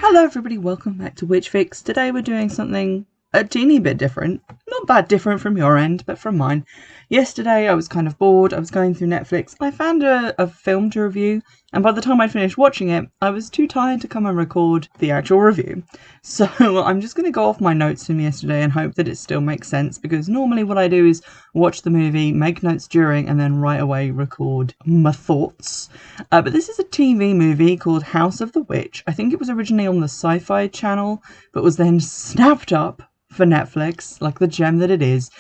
Hello everybody, welcome back to Witchfix. Today we're doing something a teeny bit different. Not that different from your end, but from mine. Yesterday I was kind of bored, I was going through Netflix, I found a film to review, and by the time I finished watching it, I was too tired to come and record the actual review. So I'm just going to go off my notes from yesterday and hope that it still makes sense, because normally what I do is watch the movie, make notes during, and then right away record my thoughts. But this is a TV movie called House of the Witch. I think it was originally on the Sci-Fi Channel, but was then snapped up for Netflix, like the gem that it is.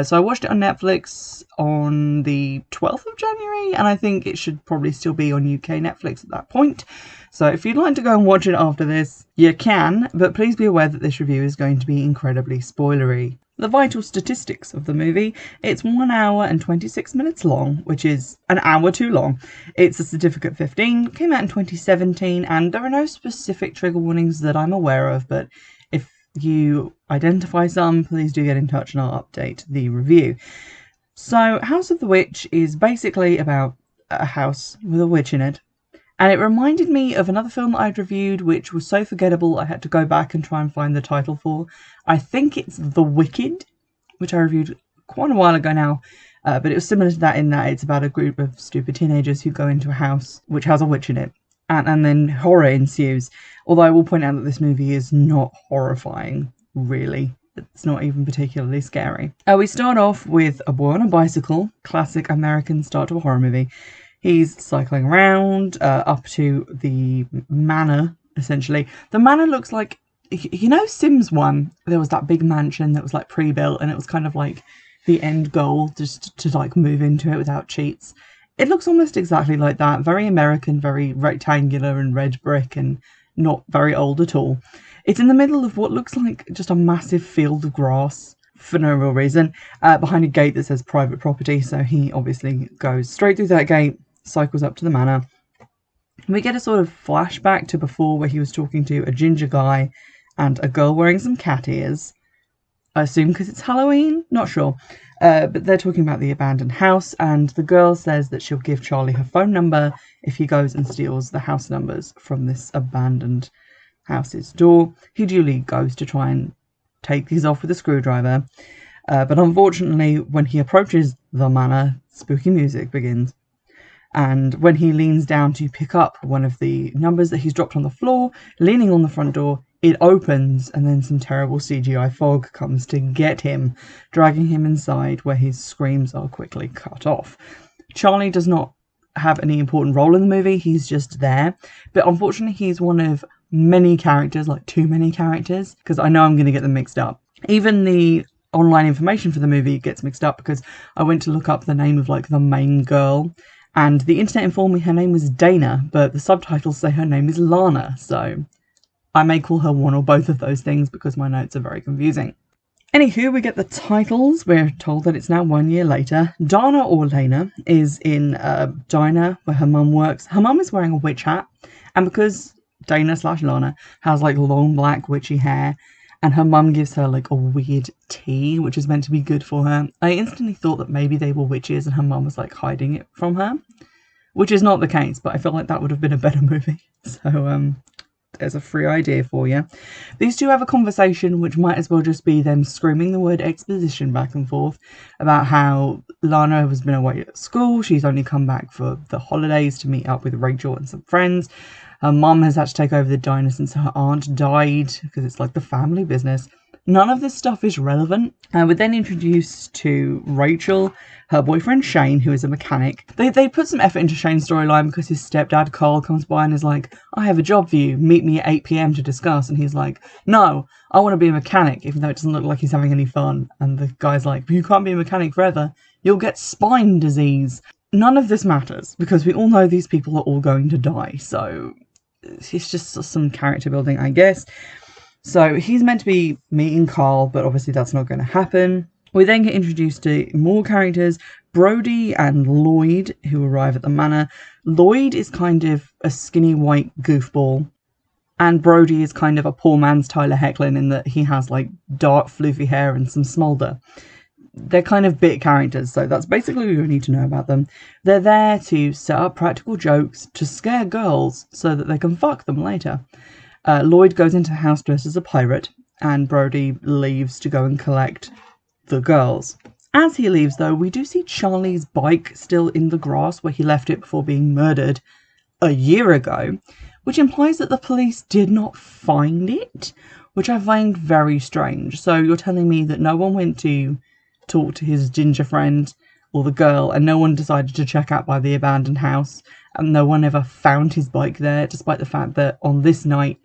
So I watched it on Netflix on the 12th of January, and I think it should probably still be on UK Netflix at that point. So if you'd like to go and watch it after this, you can, but please be aware that this review is going to be incredibly spoilery. The vital statistics of the movie: it's 1 hour and 26 minutes long, which is an hour too long. It's a certificate 15, came out in 2017, and there are no specific trigger warnings that I'm aware of, but if you identify some, please do get in touch and I'll update the review. So House of the Witch is basically about a house with a witch in it, and it reminded me of another film that I'd reviewed which was so forgettable I had to go back and try and find the title for. I think it's The Wicked, which I reviewed quite a while ago now, but it was similar to that in that it's about a group of stupid teenagers who go into a house which has a witch in it. And then horror ensues. Although I will point out that this movie is not horrifying, really. It's not even particularly scary. We start off with a boy on a bicycle. Classic American start to a horror movie. He's cycling around up to the manor, essentially. The manor looks like, you know, Sims 1? There was that big mansion that was like pre-built, and it was kind of like the end goal, just to like move into it without cheats. It looks almost exactly like that. Very American, very rectangular and red brick, and not very old at all. It's in the middle of what looks like just a massive field of grass for no real reason, behind a gate that says private property. So he obviously goes straight through that gate, cycles up to the manor. We get a sort of flashback to before, where he was talking to a ginger guy and a girl wearing some cat ears. I assume because it's Halloween? Not sure. But they're talking about the abandoned house, and the girl says that she'll give Charlie her phone number if he goes and steals the house numbers from this abandoned house's door. He duly goes to try and take these off with a screwdriver, but unfortunately when he approaches the manor, spooky music begins. And when he leans down to pick up one of the numbers that he's dropped on the floor, leaning on the front door, it opens, and then some terrible CGI fog comes to get him, dragging him inside, where his screams are quickly cut off. Charlie does not have any important role in the movie, he's just there. But unfortunately he's one of many characters, like too many characters, because I know I'm going to get them mixed up. Even the online information for the movie gets mixed up, because I went to look up the name of like the main girl, and the internet informed me her name was Dana, but the subtitles say her name is Lana, so I may call her one or both of those things because my notes are very confusing. Anywho, we get the titles. We're told that it's now 1 year later. Dana, or Lena, is in a diner where her mum works. Her mum is wearing a witch hat, and because Dana/Lana has like long black witchy hair, and her mum gives her like a weird tea, which is meant to be good for her, I instantly thought that maybe they were witches and her mum was like hiding it from her, which is not the case, but I feel like that would have been a better movie. So there's a free idea for you. These two have a conversation which might as well just be them screaming the word exposition back and forth about how Lana has been away at school. She's only come back for the holidays to meet up with Rachel and some friends. Her mum has had to take over the diner since her aunt died, because it's like the family business. None of this stuff is relevant. We're then introduced to Rachel, her boyfriend Shane, who is a mechanic. They put some effort into Shane's storyline because his stepdad Carl comes by and is like, I have a job for you, meet me at 8 PM to discuss. And he's like, no, I want to be a mechanic, even though it doesn't look like he's having any fun. And the guy's like, but you can't be a mechanic forever, you'll get spine disease. None of this matters, because we all know these people are all going to die, so it's just some character building, I guess. So he's meant to be meeting Carl, but obviously that's not going to happen. We then get introduced to more characters, Brody and Lloyd, who arrive at the manor. Lloyd is kind of a skinny white goofball, and Brody is kind of a poor man's Tyler Hoechlin in that he has like dark floofy hair and some smolder. They're kind of bit characters, so that's basically all you need to know about them. They're there to set up practical jokes to scare girls so that they can fuck them later. Lloyd goes into the house dressed as a pirate, and Brody leaves to go and collect the girls. As he leaves, though, we do see Charlie's bike still in the grass where he left it before being murdered a year ago, which implies that the police did not find it, which I find very strange. So you're telling me that no one went to talk to his ginger friend or the girl, and no one decided to check out by the abandoned house, and no one ever found his bike there, despite the fact that on this night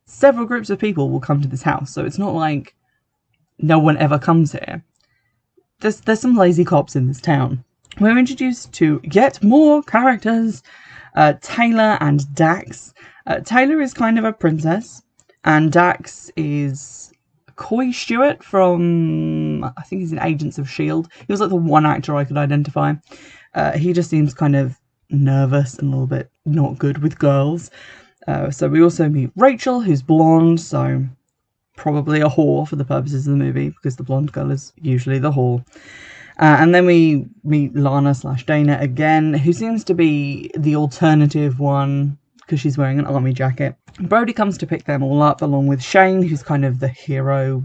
several groups of people will come to this house. So it's not like no one ever comes here. There's some lazy cops in this town. We're introduced to yet more characters, Taylor and Dax. Taylor is kind of a princess, and Dax is Coy Stewart from, I think he's in Agents of S.H.I.E.L.D. He was like the one actor I could identify. He just seems kind of nervous and a little bit not good with girls. So we also meet Rachel, who's blonde, so probably a whore for the purposes of the movie, because the blonde girl is usually the whore. And then we meet Lana/Dana again, who seems to be the alternative one, because she's wearing an army jacket. Brody comes to pick them all up, along with Shane, who's kind of the hero,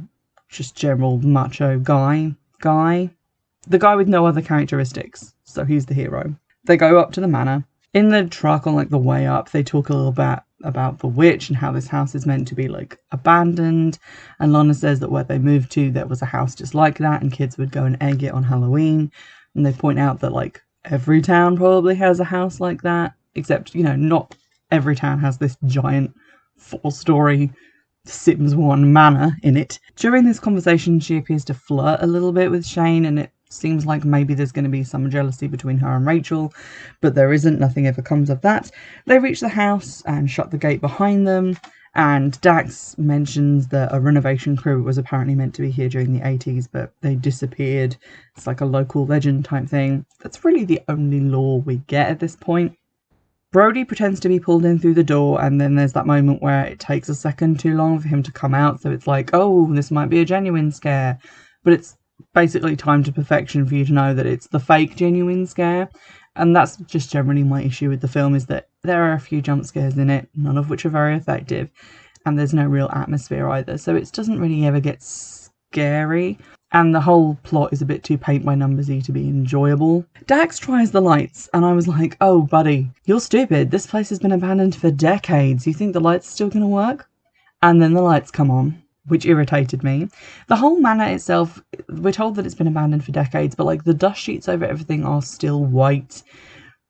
just general macho guy. The guy with no other characteristics, so he's the hero. They go up to the manor. In the truck, on like the way up, they talk a little bit about the witch and how this house is meant to be like abandoned. And Lana says that where they moved to, there was a house just like that, and kids would go and egg it on Halloween. And they point out that like every town probably has a house like that, except, you know, not every town has this giant 4-story Sims 1 manor in it. During this conversation, she appears to flirt a little bit with Shane, and it seems like maybe there's going to be some jealousy between her and Rachel, but there isn't. Nothing ever comes of that. They reach the house and shut the gate behind them, and Dax mentions that a renovation crew was apparently meant to be here during the 80s, but they disappeared. It's like a local legend type thing. That's really the only lore we get at this point. Brody pretends to be pulled in through the door, and then there's that moment where it takes a second too long for him to come out, so it's like, oh, this might be a genuine scare, but it's basically timed to perfection for you to know that it's the fake genuine scare. And that's just generally my issue with the film, is that there are a few jump scares in it, none of which are very effective, and there's no real atmosphere either, so it doesn't really ever get scary, and the whole plot is a bit too paint by numbersy to be enjoyable. Dax tries the lights, and I was like, oh buddy, you're stupid, this place has been abandoned for decades, you think the lights are still gonna work? And then the lights come on, which irritated me. The whole manor itself, we're told that it's been abandoned for decades, but like the dust sheets over everything are still white.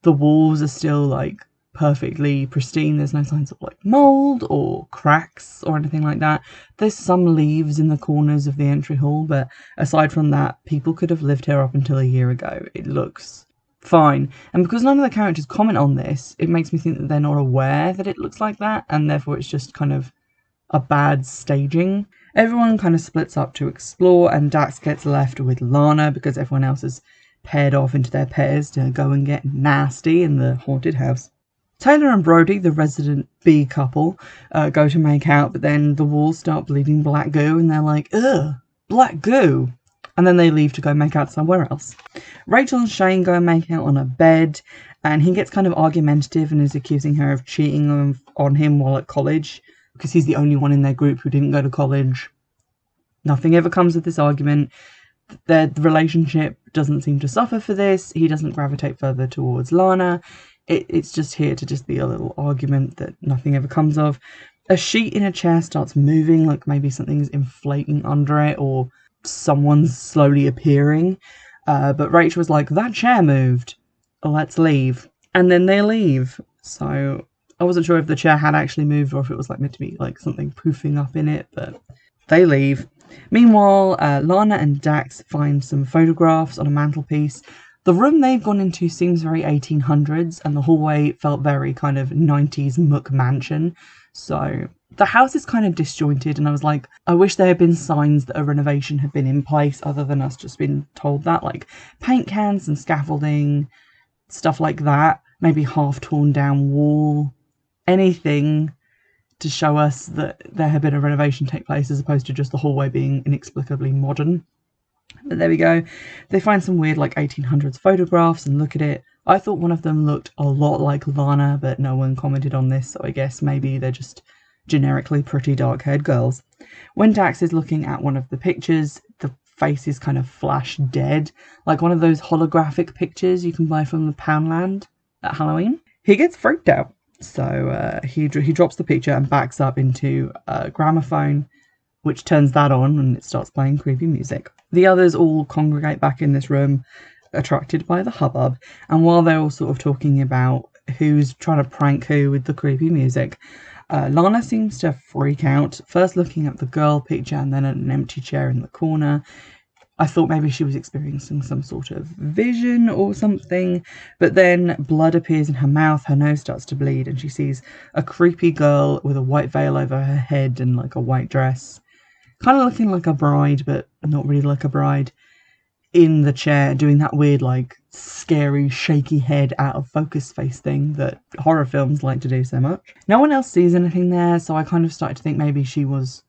The walls are still like perfectly pristine. There's no signs of like mold or cracks or anything like that. There's some leaves in the corners of the entry hall, but aside from that, people could have lived here up until a year ago. It looks fine. And because none of the characters comment on this, it makes me think that they're not aware that it looks like that, and therefore it's just kind of a bad staging. Everyone kind of splits up to explore, and Dax gets left with Lana because everyone else is paired off into their pairs to go and get nasty in the haunted house. Taylor and Brody, the resident bee couple, go to make out, but then the walls start bleeding black goo, and they're like, ugh, black goo. And then they leave to go make out somewhere else. Rachel and Shane go and make out on a bed, and he gets kind of argumentative and is accusing her of cheating on him while at college, because he's the only one in their group who didn't go to college. Nothing ever comes of this argument. Their relationship doesn't seem to suffer for this. He doesn't gravitate further towards Lana. It's just here to just be a little argument that nothing ever comes of. A sheet in a chair starts moving, like maybe something's inflating under it, or someone's slowly appearing. But Rachel was like, that chair moved. Let's leave. And then they leave. So I wasn't sure if the chair had actually moved or if it was like meant to be like something poofing up in it, but they leave. Meanwhile, Lana and Dax find some photographs on a mantelpiece. The room they've gone into seems very 1800s, and the hallway felt very kind of 90s McMansion. So the house is kind of disjointed, and I was like, I wish there had been signs that a renovation had been in place other than us just being told that, like paint cans and scaffolding, stuff like that, maybe half torn down wall, anything to show us that there had been a renovation take place as opposed to just the hallway being inexplicably modern. But there we go. They find some weird like 1800s photographs and look at it. I thought one of them looked a lot like Lana, but no one commented on this, so I guess maybe they're just generically pretty dark-haired girls. When Dax is looking at one of the pictures, the face is kind of flash dead, like one of those holographic pictures you can buy from the Poundland at Halloween. He gets freaked out, so he drops the picture and backs up into a gramophone, which turns that on and it starts playing creepy music. The others all congregate back in this room, attracted by the hubbub, and while they're all sort of talking about who's trying to prank who with the creepy music, Lana seems to freak out, first looking at the girl picture and then at an empty chair in the corner. I thought maybe she was experiencing some sort of vision or something, but then blood appears in her mouth, her nose starts to bleed, and she sees a creepy girl with a white veil over her head and like a white dress, kind of looking like a bride, but not really like a bride, in the chair doing that weird, like, scary, shaky head out of focus face thing that horror films like to do so much. No one else sees anything there, so I kind of started to think maybe she was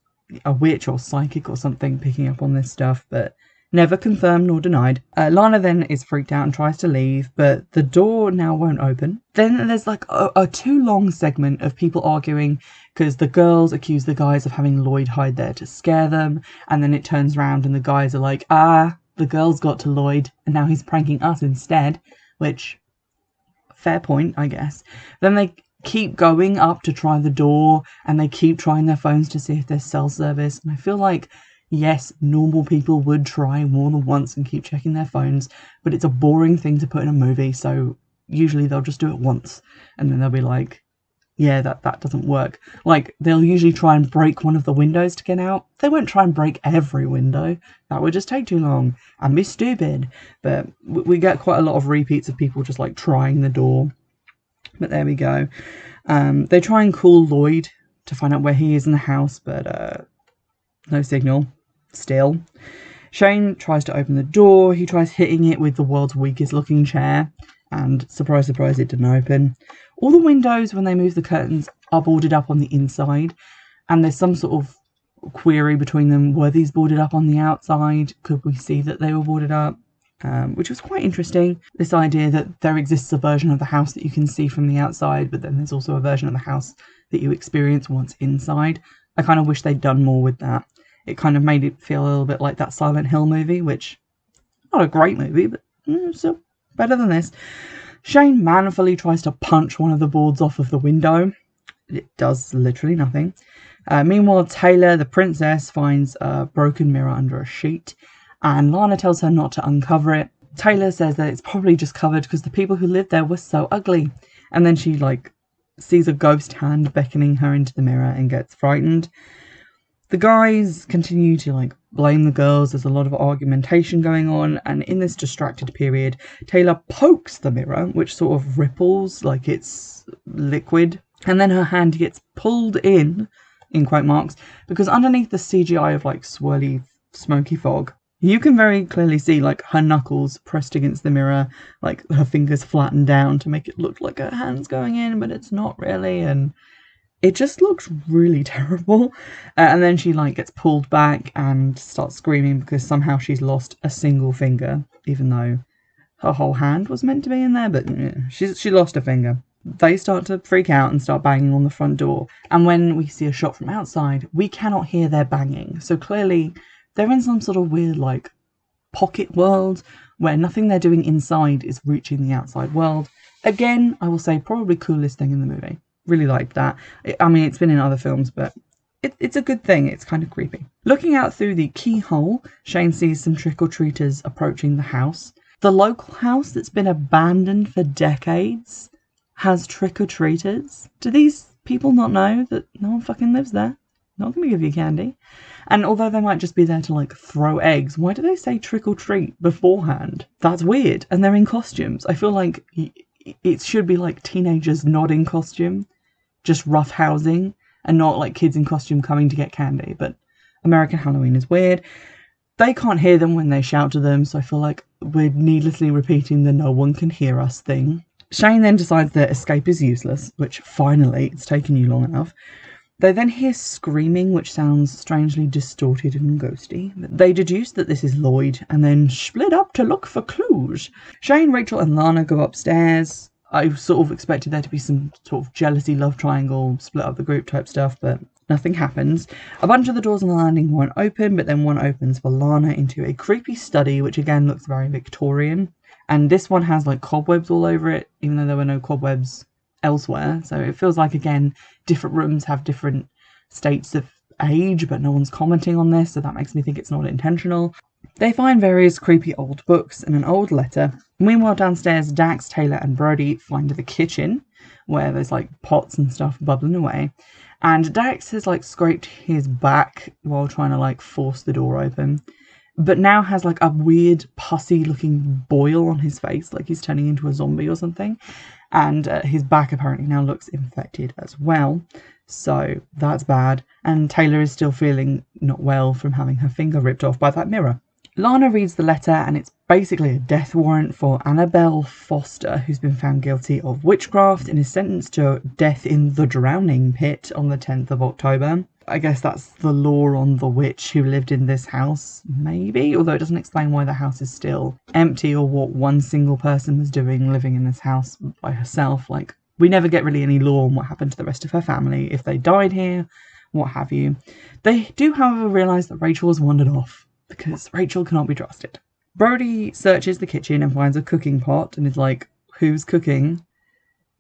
a witch or psychic or something picking up on this stuff, but never confirmed nor denied. Lana then is freaked out and tries to leave, but the door now won't open. Then there's like a too long segment of people arguing because the girls accuse the guys of having Lloyd hide there to scare them, and then it turns around and the guys are like, the girls got to Lloyd and now he's pranking us instead, which, fair point, I guess. Then they keep going up to try the door and they keep trying their phones to see if there's cell service, and I feel like, yes, normal people would try more than once and keep checking their phones, but it's a boring thing to put in a movie, so usually they'll just do it once and then they'll be like, yeah, that doesn't work. Like, they'll usually try and break one of the windows to get out. They won't try and break every window. That would just take too long and be stupid. But we get quite a lot of repeats of people just like trying the door. But there we go. They try and call Lloyd to find out where he is in the house, but no signal. Still. Shane tries to open the door. He tries hitting it with the world's weakest looking chair, and surprise, surprise, it didn't open. All the windows, when they move the curtains, are boarded up on the inside, and there's some sort of query between them. Were these boarded up on the outside? Could we see that they were boarded up? Which was quite interesting. This idea that there exists a version of the house that you can see from the outside, but then there's also a version of the house that you experience once inside. I kind of wish they'd done more with that. It kind of made it feel a little bit like that Silent Hill movie, which, not a great movie, but still better than this. Shane manfully tries to punch one of the boards off of the window. It does literally nothing. Meanwhile, Taylor, the princess, finds a broken mirror under a sheet, and Lana tells her not to uncover it. Taylor says that it's probably just covered because the people who lived there were so ugly. And then she, sees a ghost hand beckoning her into the mirror and gets frightened. The guys continue to, blame the girls. There's a lot of argumentation going on, and in this distracted period, Taylor pokes the mirror, which sort of ripples like it's liquid, and then her hand gets pulled in quote marks, because underneath the CGI of, swirly, smoky fog, you can very clearly see, her knuckles pressed against the mirror, her fingers flattened down to make it look like her hand's going in, but it's not really, and it just looks really terrible. And then she gets pulled back and starts screaming because somehow she's lost a single finger, even though her whole hand was meant to be in there, but she lost a finger. They start to freak out and start banging on the front door. And when we see a shot from outside, we cannot hear their banging. So clearly they're in some sort of weird pocket world where nothing they're doing inside is reaching the outside world. Again, I will say probably coolest thing in the movie. Really liked that. I mean, it's been in other films, but it's a good thing. It's kind of creepy. Looking out through the keyhole, Shane sees some trick-or-treaters approaching the house. The local house that's been abandoned for decades has trick-or-treaters. Do these people not know that no one fucking lives there? Not gonna give you candy. And although they might just be there to throw eggs, why do they say trick-or-treat beforehand? That's weird. And they're in costumes. I feel like it should be teenagers not in costume, just roughhousing, and not kids in costume coming to get candy. But American Halloween is weird. They can't hear them when they shout to them, so I feel like we're needlessly repeating the no one can hear us thing. Shane then decides that escape is useless, which finally, it's taken you long enough. They then hear screaming, which sounds strangely distorted and ghosty. They deduce that this is Lloyd, and then split up to look for clues. Shane, Rachel, and Lana go upstairs. I sort of expected there to be some sort of jealousy, love triangle, split up the group type stuff, but nothing happens. A bunch of the doors on the landing won't open, but then one opens for Lana into a creepy study, which again looks very Victorian. And this one has like cobwebs all over it, even though there were no cobwebs elsewhere. So it feels like, again, different rooms have different states of age, but no one's commenting on this, so that makes me think it's not intentional. They find various creepy old books and an old letter. Meanwhile, downstairs, Dax, Taylor, and Brody find the kitchen where there's like pots and stuff bubbling away. And Dax has like scraped his back while trying to like force the door open, but now has like a weird pussy looking boil on his face, like he's turning into a zombie or something. And his back apparently now looks infected as well. So that's bad. And Taylor is still feeling not well from having her finger ripped off by that mirror. Lana reads the letter, and it's basically a death warrant for Annabelle Foster, who's been found guilty of witchcraft and is sentenced to death in the drowning pit on the 10th of October. I guess that's the law on the witch who lived in this house, maybe, although it doesn't explain why the house is still empty or what one single person was doing living in this house by herself. Like, we never get really any law on what happened to the rest of her family, if they died here, what have you. They do, however, realise that Rachel has wandered off, because Rachel cannot be trusted. Brody searches the kitchen and finds a cooking pot and is like, who's cooking?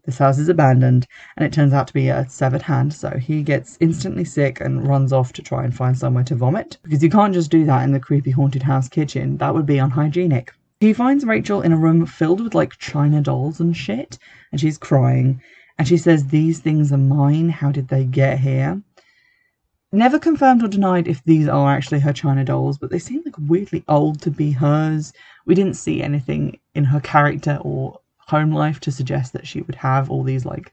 This house is abandoned, and it turns out to be a severed hand, so he gets instantly sick and runs off to try and find somewhere to vomit, because you can't just do that in the creepy haunted house kitchen. That would be unhygienic. He finds Rachel in a room filled with like china dolls and shit, and she's crying, and she says, these things are mine, how did they get here? Never confirmed or denied if these are actually her china dolls, but they seem like weirdly old to be hers. We didn't see anything in her character or home life to suggest that she would have all these like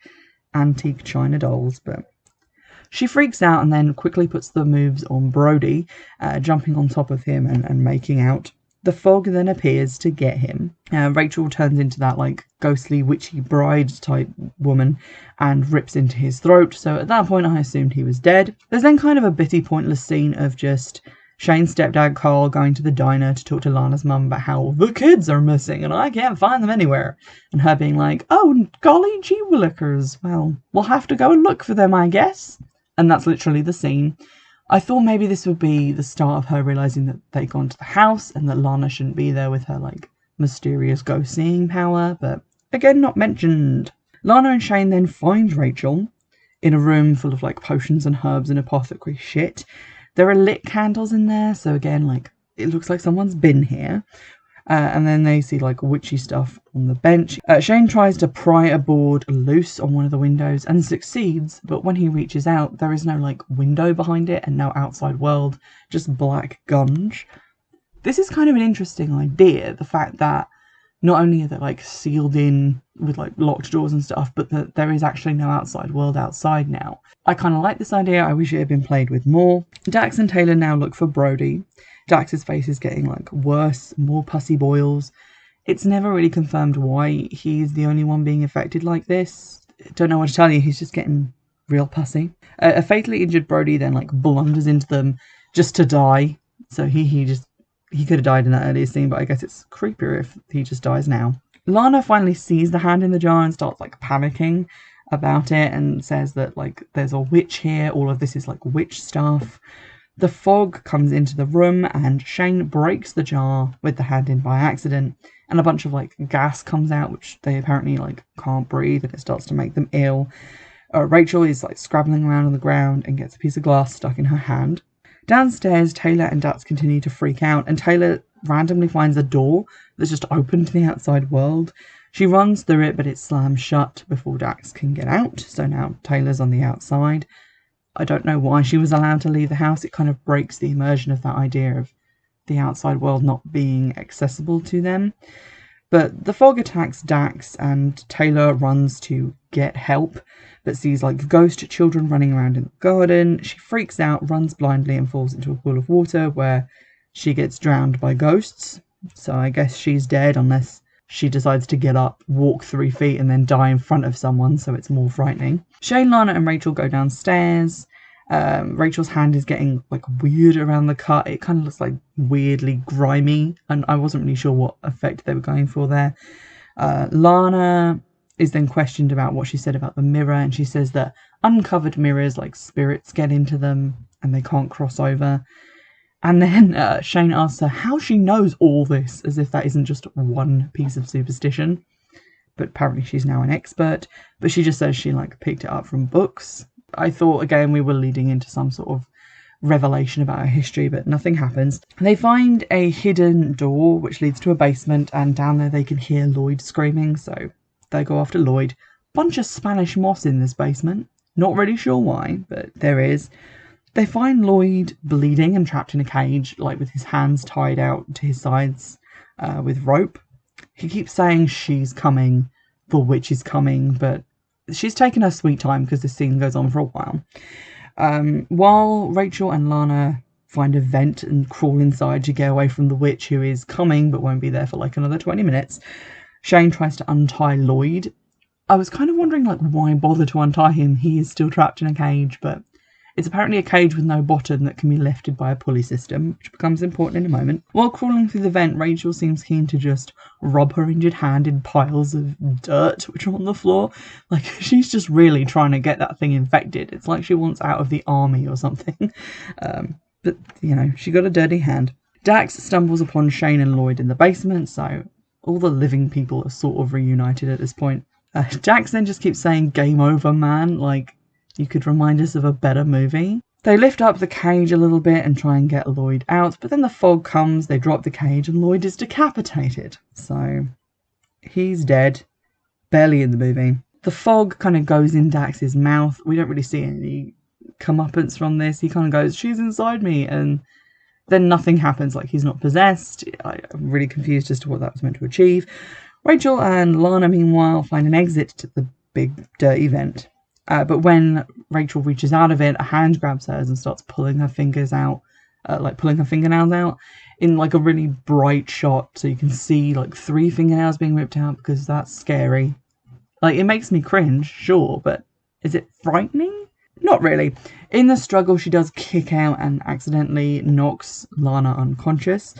antique china dolls, but she freaks out and then quickly puts the moves on Brody, jumping on top of him and making out. The fog then appears to get him. Rachel turns into that like ghostly witchy bride type woman and rips into his throat. So at that point I assumed he was dead. There's then kind of a bitty pointless scene of just Shane's stepdad Carl going to the diner to talk to Lana's mum about how the kids are missing and I can't find them anywhere. And her being like, oh golly gee willikers, well we'll have to go and look for them I guess. And that's literally the scene. I thought maybe this would be the start of her realising that they'd gone to the house and that Lana shouldn't be there with her, like, mysterious ghost seeing power, but again, not mentioned. Lana and Shane then find Rachel in a room full of, like, potions and herbs and apothecary shit. There are lit candles in there, so again, like, it looks like someone's been here. And then they see like witchy stuff on the bench. Shane tries to pry a board loose on one of the windows and succeeds, but when he reaches out, there is no like window behind it and no outside world, just black gunge. This is kind of an interesting idea, the fact that not only are they like sealed in with like locked doors and stuff, but that there is actually no outside world outside now. I kind of like this idea. I wish it had been played with more. Dax and Taylor now look for Brody. Dax's face is getting like worse, more pussy boils. It's never really confirmed why he's the only one being affected like this. Don't know what to tell you, he's just getting real pussy. A fatally injured Brody then like blunders into them just to die. So he could have died in that earlier scene, but I guess it's creepier if he just dies now. Lana finally sees the hand in the jar and starts like panicking about it and says that like there's a witch here, all of this is like witch stuff. The fog comes into the room and Shane breaks the jar with the hand in by accident, and a bunch of like gas comes out which they apparently like can't breathe and it starts to make them ill. Rachel is like scrabbling around on the ground and gets a piece of glass stuck in her hand. Downstairs, Taylor and Dax continue to freak out, and Taylor randomly finds a door that's just open to the outside world. She runs through it, but it slams shut before Dax can get out, so now Taylor's on the outside. I don't know why she was allowed to leave the house. It kind of breaks the immersion of that idea of the outside world not being accessible to them. But the fog attacks Dax and Taylor runs to get help, but sees like ghost children running around in the garden. She freaks out, runs blindly and falls into a pool of water where she gets drowned by ghosts. So I guess she's dead unless she decides to get up, walk 3 feet and then die in front of someone, so it's more frightening. Shane, Lana and Rachel go downstairs. Rachel's hand is getting like weird around the cut. It kind of looks like weirdly grimy and I wasn't really sure what effect they were going for there. Lana is then questioned about what she said about the mirror, and she says that uncovered mirrors, like spirits, get into them and they can't cross over. And then Shane asks her how she knows all this, as if that isn't just one piece of superstition. But apparently she's now an expert. But she just says she picked it up from books. I thought, again, we were leading into some sort of revelation about her history, but nothing happens. They find a hidden door which leads to a basement, and down there they can hear Lloyd screaming, so they go after Lloyd. Bunch of Spanish moss in this basement. Not really sure why, but there is. They find Lloyd bleeding and trapped in a cage, with his hands tied out to his sides with rope. He keeps saying she's coming, the witch is coming, but she's taken her sweet time because this scene goes on for a while. While Rachel and Lana find a vent and crawl inside to get away from the witch, who is coming but won't be there for another 20 minutes, Shane tries to untie Lloyd. I was kind of wondering why bother to untie him? He is still trapped in a cage, but it's apparently a cage with no bottom that can be lifted by a pulley system, which becomes important in a moment. While crawling through the vent, Rachel seems keen to just rub her injured hand in piles of dirt which are on the floor. She's just really trying to get that thing infected. It's like she wants out of the army or something. But, she got a dirty hand. Dax stumbles upon Shane and Lloyd in the basement, so all the living people are sort of reunited at this point. Dax then just keeps saying, "Game over, man," you could remind us of a better movie. They lift up the cage a little bit and try and get Lloyd out, but then the fog comes, they drop the cage, and Lloyd is decapitated. So, he's dead. Barely in the movie. The fog kind of goes in Dax's mouth. We don't really see any comeuppance from this. He kind of goes, "She's inside me," and then nothing happens. He's not possessed. I'm really confused as to what that was meant to achieve. Rachel and Lana, meanwhile, find an exit to the big dirty vent. But when Rachel reaches out of it, a hand grabs hers and starts pulling her fingers out, pulling her fingernails out in a really bright shot. So you can see 3 fingernails being ripped out, because that's scary. It makes me cringe, sure, but is it frightening? Not really. In the struggle, she does kick out and accidentally knocks Lana unconscious.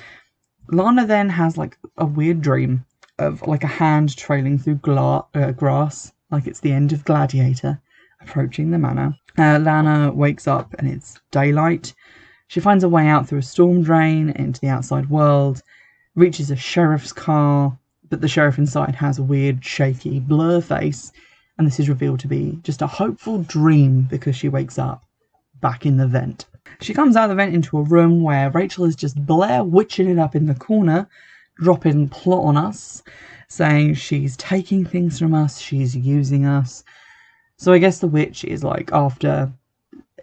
Lana then has a weird dream of a hand trailing through grass, it's the end of Gladiator, approaching the manor. Lana wakes up and it's daylight. She finds a way out through a storm drain into the outside world, reaches a sheriff's car, but the sheriff inside has a weird, shaky blur face, and this is revealed to be just a hopeful dream because she wakes up back in the vent. She comes out of the vent into a room where Rachel is just Blair Witching it up in the corner, dropping plot on us, saying she's taking things from us, she's using us. So I guess the witch is after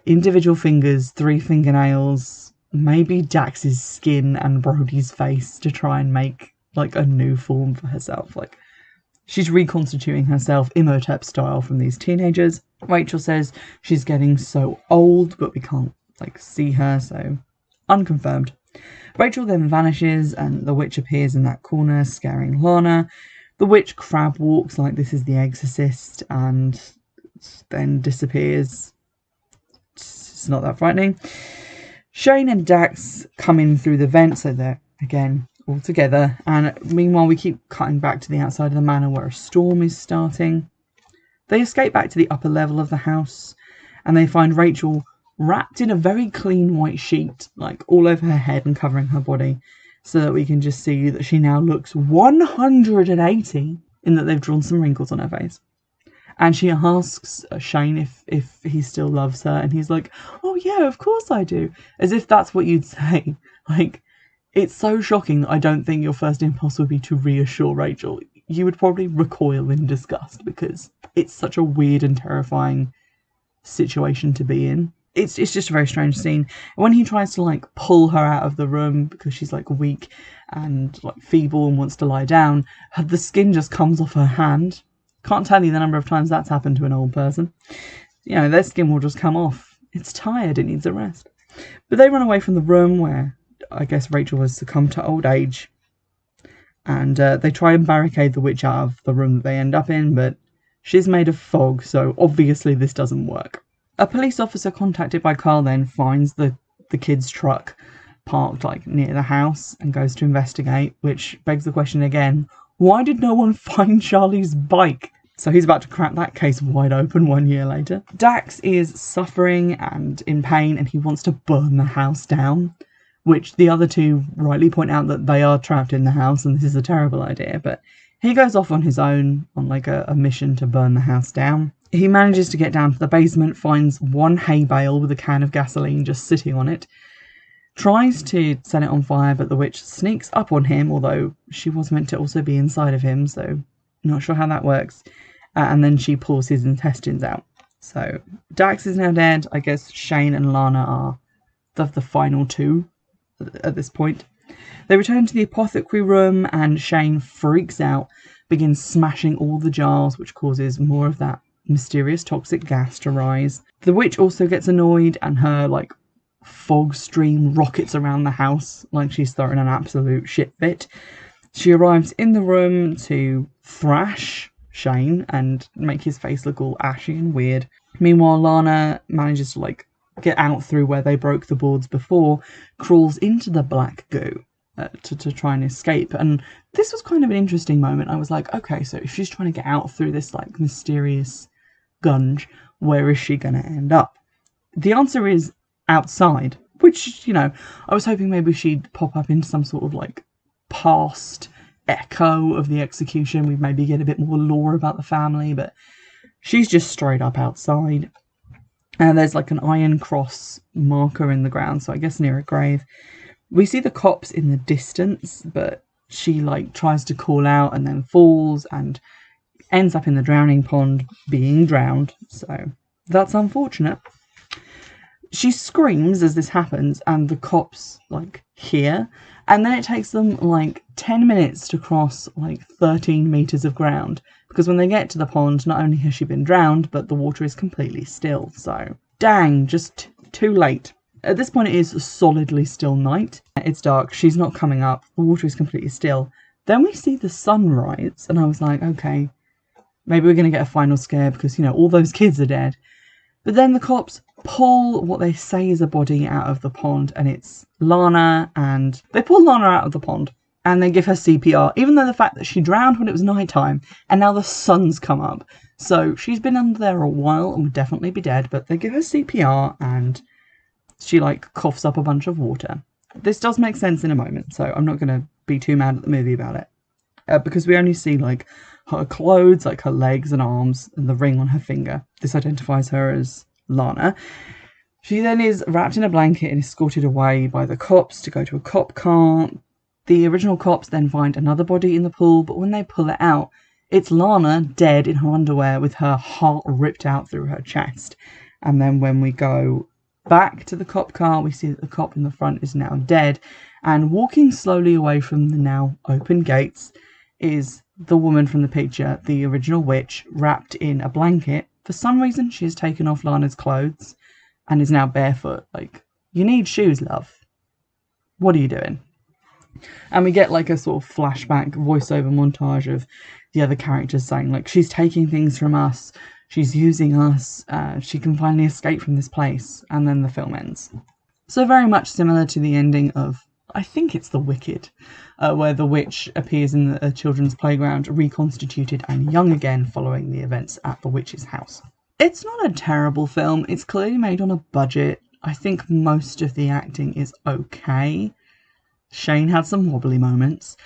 individual fingers, 3 fingernails, maybe Dax's skin and Brody's face to try and make a new form for herself. She's reconstituting herself Imhotep style from these teenagers. Rachel says she's getting so old, but we can't see her, so unconfirmed. Rachel then vanishes and the witch appears in that corner, scaring Lana. The witch crab walks like this is The Exorcist and then disappears. It's not that frightening. Shane and Dax come in through the vent, so they're, again, all together. And meanwhile, we keep cutting back to the outside of the manor where a storm is starting. They escape back to the upper level of the house and they find Rachel wrapped in a very clean white sheet, all over her head and covering her body, so that we can just see that she now looks 180 in that they've drawn some wrinkles on her face. And she asks Shane if he still loves her, and he's like, "Oh yeah, of course I do," as if that's what you'd say. It's so shocking that I don't think your first impulse would be to reassure Rachel. You would probably recoil in disgust because it's such a weird and terrifying situation to be in. It's just a very strange scene. When he tries to pull her out of the room because she's weak and feeble and wants to lie down, the skin just comes off her hand. Can't tell you the number of times that's happened to an old person. Their skin will just come off. It's tired, it needs a rest. But they run away from the room where I guess Rachel has succumbed to old age. And they try and barricade the witch out of the room that they end up in, but she's made of fog, so obviously this doesn't work. A police officer contacted by Carl then finds the kid's truck parked near the house and goes to investigate, which begs the question again, why did no one find Charlie's bike? So he's about to crack that case wide open 1 year later. Dax is suffering and in pain, and he wants to burn the house down, which the other two rightly point out that they are trapped in the house and this is a terrible idea. But he goes off on his own on like a mission to burn the house down. He manages to get down to the basement, finds one hay bale with a can of gasoline just sitting on it, tries to set it on fire, but the witch sneaks up on him, although she was meant to also be inside of him, so not sure how that works. And then she pulls his intestines out. So Dax is now dead. I guess Shane and Lana are the final two at this point. They return to the apothecary room and Shane freaks out, begins smashing all the jars, which causes more of that mysterious toxic gas to rise. The witch also gets annoyed and her like fog stream rockets around the house like she's throwing an absolute shit fit. She arrives in the room to thrash Shane and make his face look all ashy and weird. Meanwhile, Lana manages to like get out through where they broke the boards before, crawls into the black goo to try and escape. And this was kind of an interesting moment. I was like, okay, so if she's trying to get out through this like mysterious gunge, where is she going to end up? The answer is outside, which, you know, I was hoping maybe she'd pop up into some sort of like past echo of the execution. We'd maybe get a bit more lore about the family, but she's just straight up outside. And there's like an iron cross marker in the ground, so I guess near a grave. We see the cops in the distance, but she like tries to call out and then falls and ends up in the drowning pond being drowned. So that's unfortunate. She screams as this happens and the cops like hear, and then it takes them like 10 minutes to cross like 13 meters of ground, because when they get to the pond, not only has she been drowned, but the water is completely still. So dang, just too late. At this point it is solidly still night. It's dark, she's not coming up, the water is completely still. Then we see the sun rise and I was like, okay, maybe we're going to get a final scare because, you know, all those kids are dead. But then the cops pull what they say is a body out of the pond, and it's Lana, and they pull Lana out of the pond and they give her CPR, even though the fact that she drowned when it was nighttime and now the sun's come up. So she's been under there a while and would definitely be dead, but they give her CPR and she like coughs up a bunch of water. This does make sense in a moment, so I'm not going to be too mad at the movie about it. Because we only see like her clothes, like her legs and arms, and the ring on her finger. This identifies her as Lana. She then is wrapped in a blanket and escorted away by the cops to go to a cop car. The original cops then find another body in the pool, but when they pull it out, it's Lana dead in her underwear with her heart ripped out through her chest. And then when we go back to the cop car, we see that the cop in the front is now dead, and walking slowly away from the now open gates is the woman from the picture, the original witch, wrapped in a blanket. For some reason, she has taken off Lana's clothes and is now barefoot. Like, you need shoes, love. What are you doing? And we get like a sort of flashback voiceover montage of the other characters saying, like, she's taking things from us, she's using us, she can finally escape from this place. And then the film ends. So very much similar to the ending of, I think it's The Wicked, where the witch appears in a children's playground, reconstituted and young again following the events at the witch's house. It's not a terrible film. It's clearly made on a budget. I think most of the acting is okay. Shane had some wobbly moments.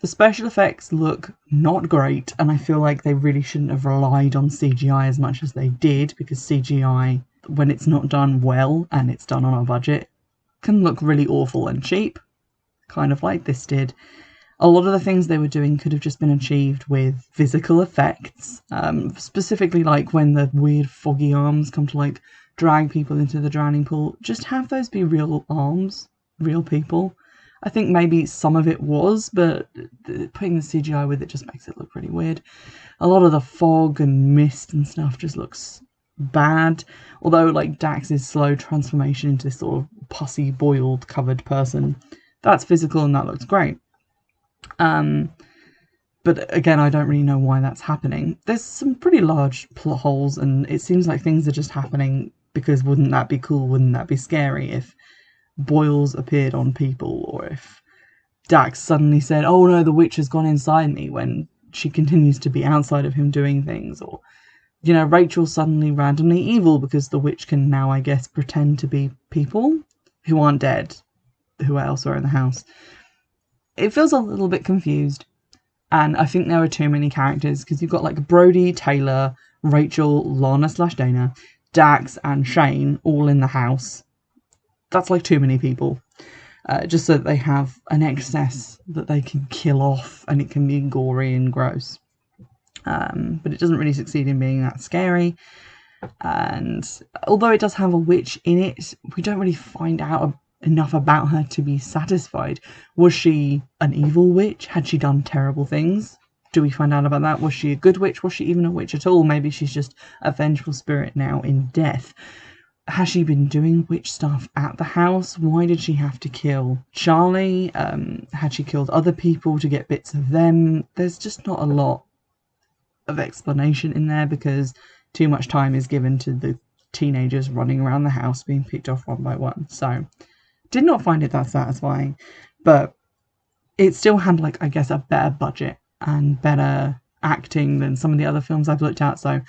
The special effects look not great, and I feel like they really shouldn't have relied on CGI as much as they did, because CGI, when it's not done well and it's done on a budget, can look really awful and cheap, kind of like this did. A lot of the things they were doing could have just been achieved with physical effects, specifically like when the weird foggy arms come to like drag people into the drowning pool. Just have those be real arms, real people. I think maybe some of it was, but putting the CGI with it just makes it look pretty weird. A lot of the fog and mist and stuff just looks bad. Although, like, Dax's slow transformation into this sort of pussy, boiled, covered person, that's physical and that looks great. But again, I don't really know why that's happening. There's some pretty large plot holes, and it seems like things are just happening because wouldn't that be cool? Wouldn't that be scary if boils appeared on people, or if Dax suddenly said, oh no, the witch has gone inside me, when she continues to be outside of him doing things, or, you know, Rachel's suddenly randomly evil because the witch can now, I guess, pretend to be people who aren't dead, who else are in the house. It feels a little bit confused, and I think there are too many characters, because you've got like Brody, Taylor, Rachel, Lana/Dana, Dax, and Shane all in the house. That's like too many people. Just so that they have an excess that they can kill off, and it can be gory and gross. But it doesn't really succeed in being that scary. And although it does have a witch in it, we don't really find out enough about her to be satisfied. Was she an evil witch? Had she done terrible things? Do we find out about that? Was she a good witch? Was she even a witch at all? Maybe she's just a vengeful spirit now in death. Has she been doing witch stuff at the house? Why did she have to kill Charlie? Had she killed other people to get bits of them? There's just not a lot of explanation in there, because too much time is given to the teenagers running around the house being picked off one by one. So, did not find it that satisfying, but it still had, like, I guess, a better budget and better acting than some of the other films I've looked at. So,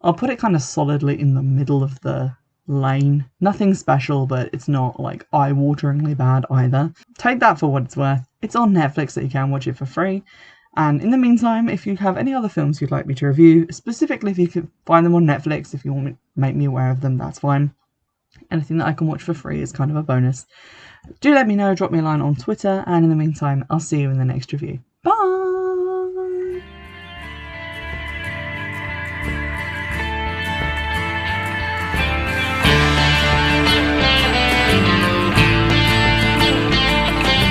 I'll put it kind of solidly in the middle of the lane. Nothing special, but it's not like eye-wateringly bad either. Take that for what it's worth. It's on Netflix, so you can watch it for free. And in the meantime, if you have any other films you'd like me to review, specifically if you could find them on Netflix, if you want to make me aware of them, that's fine. Anything that I can watch for free is kind of a bonus. Do let me know, drop me a line on Twitter, and in the meantime, I'll see you in the next review. Bye!